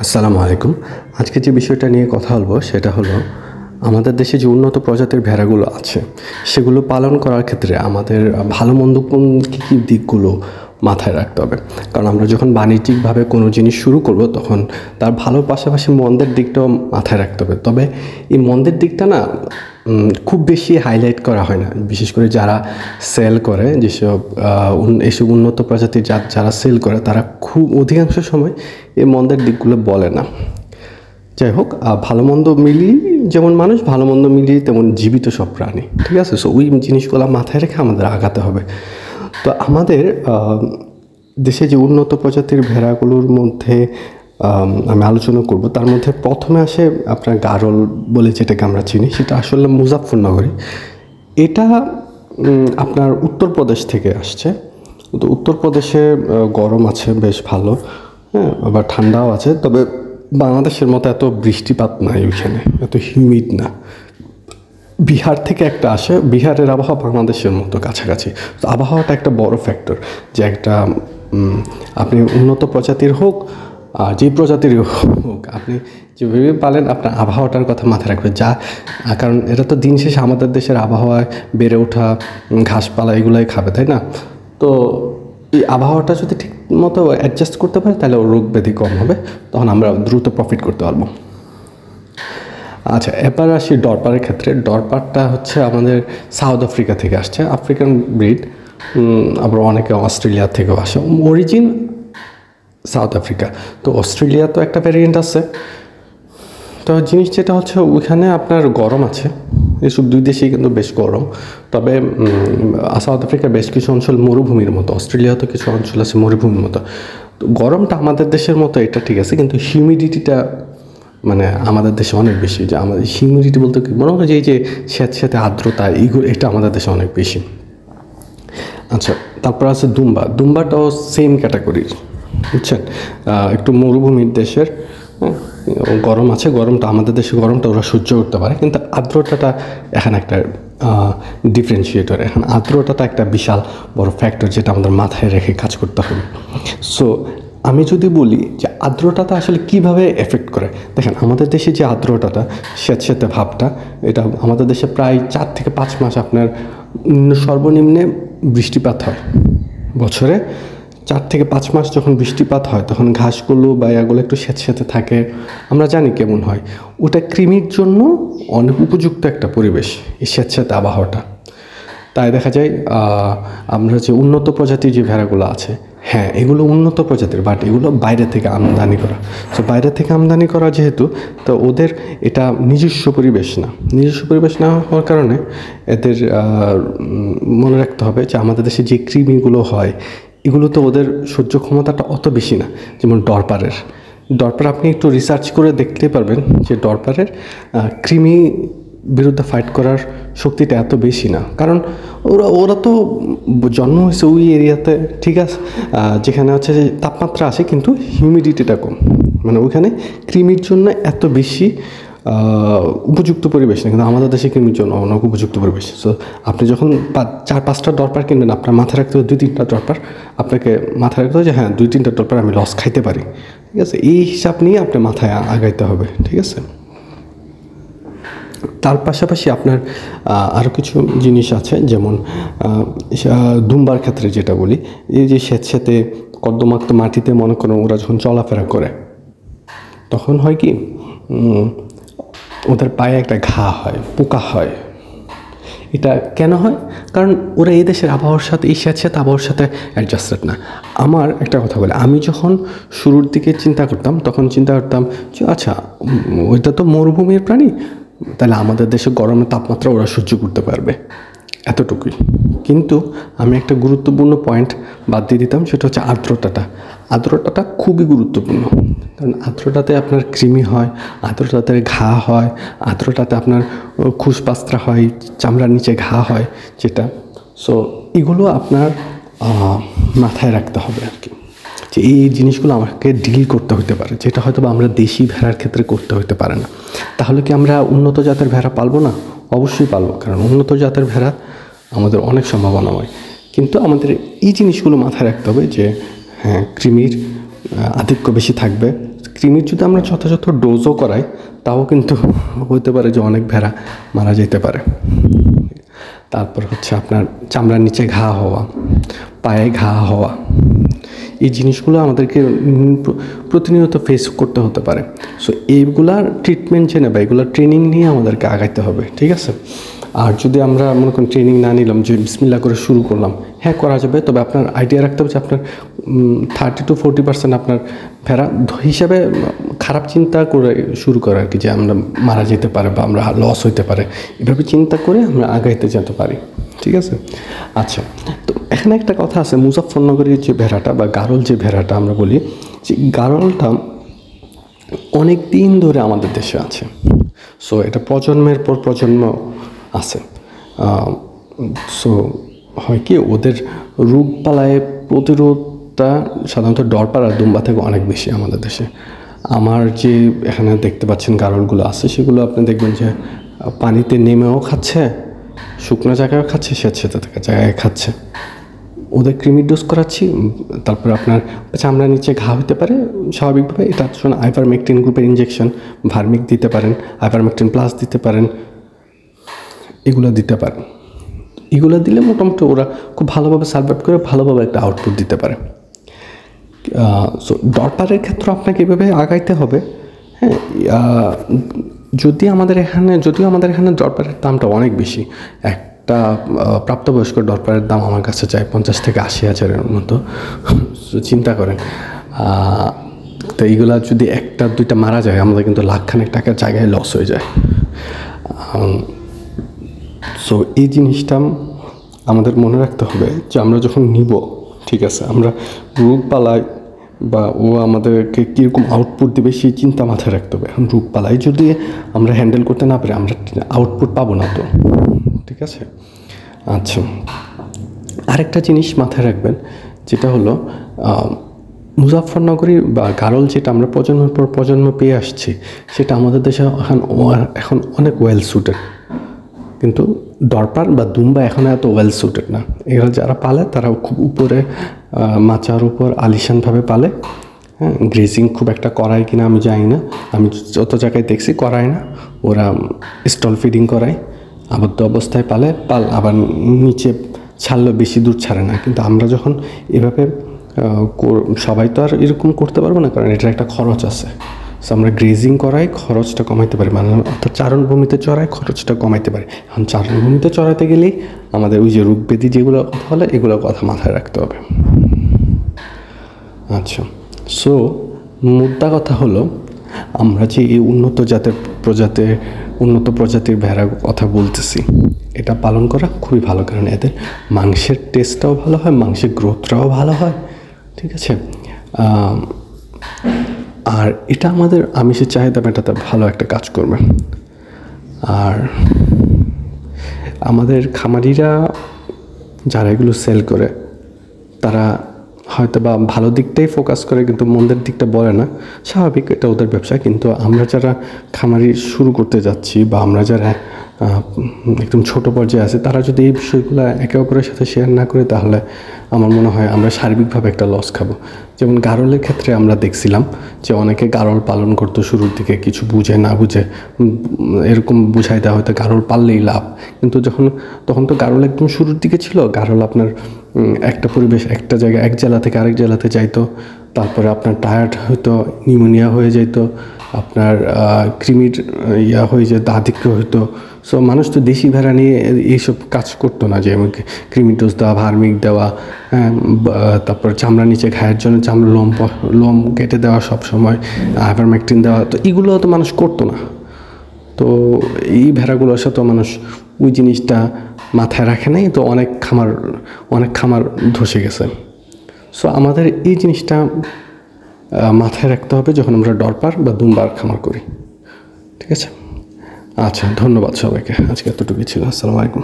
আসসালামু আলাইকুম। আজকে যে বিষয়টা নিয়ে কথা বলবো সেটা হলো আমাদের দেশে যে উন্নত প্রজাতির ভেড়াগুলো আছে সেগুলো পালন করার ক্ষেত্রে আমাদের ভালো মন্দ কী কী দিকগুলো মাথায় রাখতে হবে। কারণ আমরা যখন বাণিজ্যিকভাবে কোনো জিনিস শুরু করব তখন তার ভালোর পাশাপাশি মন্দের দিকটাও মাথায় রাখতে হবে। তবে এই মন্দের দিকটা না খুব বেশি হাইলাইট করা হয় না, বিশেষ করে যারা সেল করে যেসব এইসব উন্নত প্রজাতির জাত যারা সেল করে তারা খুব অধিকাংশ সময় এই মন্দের দিকগুলো বলে না। যাই হোক, ভালো মন্দ মিলিয়ে যেমন মানুষ, ভালো মন্দ মিলিয়ে তেমন জীবিত সব প্রাণী, ঠিক আছে? সো ওই জিনিসগুলো মাথায় রেখে আমাদের আগাতে হবে। তো আমাদের দেশে যে উন্নত প্রজাতির ভেড়াগুলোর মধ্যে আমি আলোচনা করব, তার মধ্যে প্রথমে আসে আপনার গারল বলে যেটাকে আমরা চিনি, সেটা আসলে মুজাফফরনগরী। এটা আপনার উত্তরপ্রদেশ থেকে আসছে। তো উত্তরপ্রদেশে গরম আছে বেশ ভালো, হ্যাঁ, আবার ঠান্ডাও আছে। তবে বাংলাদেশের মতো এত বৃষ্টিপাত নাই ওইখানে, এত হিউমিড না। বিহার থেকে একটা আসে, বিহারের আবহাওয়া বাংলাদেশের মতো কাছাকাছি। তো আবহাওয়াটা একটা বড় ফ্যাক্টর, যে একটা আপনি উন্নত প্রজাতির হোক আর যে প্রজাতির হোক, আপনি যেভাবে পালেন আপনার আবহাওয়াটার কথা মাথায় রাখবেন। কারণ এটা তো দিন শেষে আমাদের দেশের আবহাওয়ায় বেড়ে ওঠা ঘাসপালা এগুলোই খাবে, তাই না? তো এই আবহাওয়াটা যদি ঠিক মতো অ্যাডজাস্ট করতে পারে তাহলে রোগ ব্যাধি কম হবে, তখন আমরা দ্রুত প্রফিট করতে পারবো। আচ্ছা, এবার আসি ডরপারের ক্ষেত্রে। ডরপারটা হচ্ছে আমাদের সাউথ আফ্রিকা থেকে আসছে, আফ্রিকান ব্রিড। আবার অনেকে অস্ট্রেলিয়া থেকেও আসে, অরিজিন সাউথ আফ্রিকা। তো অস্ট্রেলিয়া তো একটা ভ্যারিয়েন্ট আছে। তো জিনিস যেটা হচ্ছে ওইখানে আপনার গরম আছে, এসব দুই দেশেই কিন্তু বেশ গরম। তবে সাউথ আফ্রিকার বেশ কিছু অঞ্চল মরুভূমির মতো, অস্ট্রেলিয়াতে কিছু অঞ্চল আছে মরুভূমির মতো। তো গরমটা আমাদের দেশের মতো এটা ঠিক আছে, কিন্তু হিউমিডিটিটা মানে আমাদের দেশে অনেক বেশি। যে আমাদের হিউমিডিটি বলতে কি মনে হয় যে এই যে স্যাঁতস্যাঁতে আর্দ্রতা এইগুলো, এটা আমাদের দেশে অনেক বেশি। আচ্ছা, তারপর আছে দুম্বা। দুম্বাটাও সেম ক্যাটাগরির, বুঝছেন? একটু মরুভূমির দেশের, গরম আছে, গরমটা আমাদের দেশে গরমটা ওরা সহ্য করতে পারে, কিন্তু আর্দ্রতাটা এখানে একটা ডিফারেন্সিয়েটর। এখন আর্দ্রতাটা একটা বিশাল বড় ফ্যাক্টর যেটা আমাদের মাথায় রেখে কাজ করতে হবে। সো আমি যদি বলি যে আর্দ্রতাটা আসলে কীভাবে এফেক্ট করে, দেখেন আমাদের দেশে যে আর্দ্রতাটা স্যাঁতস্যাঁতে ভাবটা, এটা আমাদের দেশে প্রায় 4 থেকে 5 মাস আপনার সর্বনিম্নে বৃষ্টিপাত হয়। বছরে 4 থেকে 5 মাস যখন বৃষ্টিপাত হয় তখন ঘাসগুলো বা এগুলো একটু স্যাঁতস্যাঁতে থাকে। আমরা জানি কেমন হয়, ওটা কৃমির জন্য অনেক উপযুক্ত একটা পরিবেশ, এই স্যাঁতস্যাঁতে আবহাওয়াটা। তাই দেখা যায় আমরা যে উন্নত প্রজাতির যে ভেড়াগুলো আছে, হ্যাঁ এগুলো উন্নত প্রজাতির, বাট এগুলো বাইরে থেকে আমদানি করা। তো বাইরে থেকে আমদানি করা যেহেতু, তো ওদের এটা নিজস্ব পরিবেশ না। নিজস্ব পরিবেশ না হওয়ার কারণে এদের মনে রাখতে হবে যে আমাদের দেশে যে কৃমিগুলো হয় এগুলো তো ওদের সহ্য ক্ষমতাটা অত বেশি না। যেমন ডরপার আপনি একটু রিসার্চ করে দেখতে পারবেন যে ডরপারের কৃমি বিরুদ্ধে ফাইট করার শক্তিটা এত বেশি না। কারণ ওরা তো জন্ম হয়েছে ওই এরিয়াতে, ঠিক আছে, যেখানে হচ্ছে যে তাপমাত্রা আছে কিন্তু হিউমিডিটিটা কম, মানে ওইখানে কৃমির জন্য এত বেশি উপযুক্ত পরিবেশ না। কিন্তু আমাদের দেশে কৃমির জন্য অনেক উপযুক্ত পরিবেশ। সো আপনি যখন 4-5টা ডরপার কিনবেন, আপনার মাথায় রাখতে হবে 2-3টা ডরপার, আপনাকে মাথায় রাখতে হবে যে হ্যাঁ 2-3টা ডরপার আমি লস খাইতে পারি, ঠিক আছে? এই হিসাব নিয়ে আপনার মাথায় আগাইতে হবে, ঠিক আছে? তার পাশাপাশি আপনার আরও কিছু জিনিস আছে, যেমন দুম্বার ক্ষেত্রে যেটা বলি, এই যে স্যাঁতস্যাঁতে কর্দমাক্ত মাটিতে মনে করেন ওরা যখন চলাফেরা করে তখন হয় কি ওদের পায়ে একটা ঘা হয়, পোকা হয়। এটা কেন হয়? কারণ ওরা এই দেশের আবহাওয়ার সাথে, এই স্যাঁতস্যাঁতে আবহাওয়ার সাথে অ্যাডজাস্টেড না। আমার একটা কথা বলি, আমি যখন শুরুর দিকে চিন্তা করতাম তখন চিন্তা করতাম যে আচ্ছা ওইটা তো মরুভূমির প্রাণী, তাহলে আমাদের দেশে গরমের তাপমাত্রা ওরা সহ্য করতে পারবে, এতটুকুই। কিন্তু আমি একটা গুরুত্বপূর্ণ পয়েন্ট বাদ দিয়ে দিতাম, সেটা হচ্ছে আর্দ্রতাটা। আর্দ্রতাটা খুবই গুরুত্বপূর্ণ, কারণ আর্দ্রতাতে আপনার কৃমি হয়, আর্দ্রতাতে ঘা হয়, আর্দ্রতাতে আপনার খুসপাস্ত্রা হয়, চামড়ার নিচে ঘা হয় যেটা। সো এগুলো আপনার মাথায় রাখতে হবে আর কি, যে এই জিনিসগুলো আমাকে ডিল করতে হতে পারে, যেটা হয়তো বা আমরা দেশি ভেড়ার ক্ষেত্রে করতে হতে পারে না। তাহলে কি আমরা উন্নত জাতের ভেড়া পালবো না? অবশ্যই পালবো, কারণ উন্নত জাতের ভেড়া আমাদের অনেক সম্ভাবনা হয়। কিন্তু আমাদের এই জিনিসগুলো মাথায় রাখতে হবে যে হ্যাঁ কৃমির আধিক্য বেশি থাকবে, কৃমির যদি আমরা যথাযথ ডোজও করাই তাও কিন্তু হতে পারে যে অনেক ভেড়া মারা যেতে পারে। তারপর হচ্ছে আপনার চামড়ার নিচে ঘা হওয়া, পায়ে ঘা হওয়া, এই জিনিসগুলো আমাদেরকে প্রতিনিয়ত ফেস করতে হতে পারে। সো এইগুলার ট্রিটমেন্ট জেনে বা এগুলোর ট্রেনিং নিয়ে আমাদেরকে আগাইতে হবে, ঠিক আছে? আর যদি আমরা মনে করেন ট্রেনিং না নিলাম, যে বিসমিল্লাহ করে শুরু করলাম, হ্যাঁ করা যাবে, তবে আপনার আইডিয়া রাখতে হবে যে আপনার 30 to 40% আপনার ভেড়া হিসাবে খারাপ চিন্তা করে শুরু করে আর কি, যে আমরা মারা যেতে পারে বা আমরা লস হইতে পারে, এভাবে চিন্তা করে আমরা আগাইতে যেতে পারি, ঠিক আছে? আচ্ছা, তো এখানে একটা কথা আছে, মুজাফফরনগরের যে ভেড়াটা বা গারল যে ভেড়াটা আমরা বলি, যে গারলটা অনেক দিন ধরে আমাদের দেশে আছে। সো এটা প্রজন্মের পর প্রজন্ম আছে। সো হয় কি, ওদের রোগবালায় প্রতিরোধটা সাধারণত ডরপার আর দুম্বা থেকে অনেক বেশি আমাদের দেশে। আমার যে এখানে দেখতে পাচ্ছেন গারলগুলো আছে, সেগুলো আপনি দেখবেন যে পানিতে নেমেও খাচ্ছে, শুকনো জায়গায়ও খাচ্ছে, স্বেচ্ছাতে থাকা জায়গায় খাচ্ছে। ওদের ক্রিমির ডোজ করাচ্ছি, তারপর আপনার চামড়ার নিচে ঘা হতে পারে স্বাভাবিকভাবে, এটা শুনে আইভারমেকটিন গ্রুপের ইঞ্জেকশন, ভার্মিক দিতে পারেন, আইভারমেকটিন প্লাস দিতে পারেন, এগুলো দিতে পারেন। এগুলো দিলে মোটামুটি ওরা খুব ভালোভাবে সার্ভাইভ করে ভালোভাবে একটা আউটপুট দিতে পারে। সো ডরপারের ক্ষেত্রে আপনাকে এভাবে আগাইতে হবে। হ্যাঁ, যদিও আমাদের এখানে ডরপারের দামটা অনেক বেশি। একটা প্রাপ্তবয়স্ক ডরপারের দাম আমার কাছে চাই 50 থেকে 80 হাজারের মতো। চিন্তা করেন, তো এইগুলা যদি একটা দুইটা মারা যায়, আমাদের কিন্তু লাখখানেক টাকার জায়গায় লস হয়ে যায়। সো এই জিনিসটা আমাদের মনে রাখতে হবে যে আমরা যখন নিব, ঠিক আছে, আমরা রোগ পালাই বা ও আমাদেরকে কীরকম আউটপুট দেবে সেই চিন্তা মাথায় রাখতে হবে। এখন রোগ পালাই যদি আমরা হ্যান্ডেল করতে না পারি, আমরা আউটপুট পাবো না তো, ঠিক আছে? আচ্ছা, আরেকটা জিনিস মাথায় রাখবেন, যেটা হলো মুজাফফরনগরী বা গারল যেটা আমরা প্রজন্মের পর প্রজন্ম পেয়ে আসছি, সেটা আমাদের দেশে এখন অনেক ওয়েল সুটেড, কিন্তু ডরপার বা দুম্বা এখন এত ওয়েল সুটেড না। এগুলো যারা পালে তারা খুব উপরে মাচার উপর আলিশানভাবে পালে। হ্যাঁ, গ্রেজিং খুব একটা করায় কিনা আমি জানি না, আমি যত জায়গায় দেখছি করায় না। ওরা স্টল ফিডিং করায়, আবদ্ধ অবস্থায় পালে, আবার নিচে ছাড়লেও বেশি দূর ছাড়ে না। কিন্তু আমরা যখন এভাবে সবাই তো আর এরকম করতে পারবো না, কারণ এটার একটা খরচ আছে। সো আমরা গ্রেজিং করাই খরচটা কমাইতে পারি, মানে অর্থাৎ চারণভূমিতে চড়াই খরচটা কমাইতে পারি। এখন চারণভূমিতে চড়াতে গেলেই আমাদের ওই যে রোগ ব্যাধি যেগুলো কথা বলে, এগুলোর কথা মাথায় রাখতে হবে। আচ্ছা, সো মুদ্রা কথা হলো, আমরা যে এই উন্নত প্রজাতির ভেড়ার কথা বলতেছি, এটা পালন করা খুবই ভালো, কারণ এদের মাংসের টেস্টটাও ভালো হয়, মাংসের গ্রোথটাও ভালো হয়, ঠিক আছে? আর এটা আমাদের আমিষের চাহিদা মেটাতে ভালো একটা কাজ করবে। আর আমাদের খামারিরা যারা এগুলো সেল করে, তারা হয়তো বা ভালো দিকটাই ফোকাস করে, কিন্তু মন্দের দিকটা বলে না। স্বাভাবিক, এটা ওদের ব্যবসা। কিন্তু আমরা যারা খামারি শুরু করতে যাচ্ছি বা আমরা যারা একদম ছোট পর্যায়ে আছে, তারা যদি এই বিষয়গুলো একে অপরের সাথে শেয়ার না করে, তাহলে আমার মনে হয় আমরা সার্বিকভাবে একটা লস খাবো। যেমন গারলের ক্ষেত্রে আমরা দেখছিলাম যে অনেকে গারল পালন করতো শুরুর দিকে, কিছু বুঝে না বুঝে এরকম বুঝাই দেওয়া হয়তো গারল পাললেই লাভ। কিন্তু তখন তো গারল একদম শুরুর দিকে ছিল। গারল আপনার একটা পরিবেশ, একটা জায়গায়, এক জেলা থেকে আরেক জেলাতে যাইতো, তারপরে আপনার টায়ার্ড হয়তো, নিউমোনিয়া হয়ে যেত, আপনার কৃমির হয়ে যেত, আধিক্য হইতো। সো মানুষ তো দেশি ভেড়া নিয়ে এইসব কাজ করতো না, যে কৃমির ডোজ দেওয়া, ভার্মিক দেওয়া, তারপর চামড়া নিচে ঘায়ের জন্য লোম কেটে দেওয়া, সবসময় আইভারমেকটিন দেওয়া, তো এগুলো তো মানুষ করতো না। তো এই ভেড়াগুলোর সাথে মানুষ ওই জিনিসটা মাথায় রাখে নাই, তো অনেক খামার ধসে গেছে। সো আমাদের এই জিনিসটা মাথায় রাখতে হবে যখন আমরা ডরপার বা দুম্বার খামার করি, ঠিক আছে? আচ্ছা, ধন্যবাদ সবাইকে। আজকে এতটুকুই ছিল। আসসালামু আলাইকুম।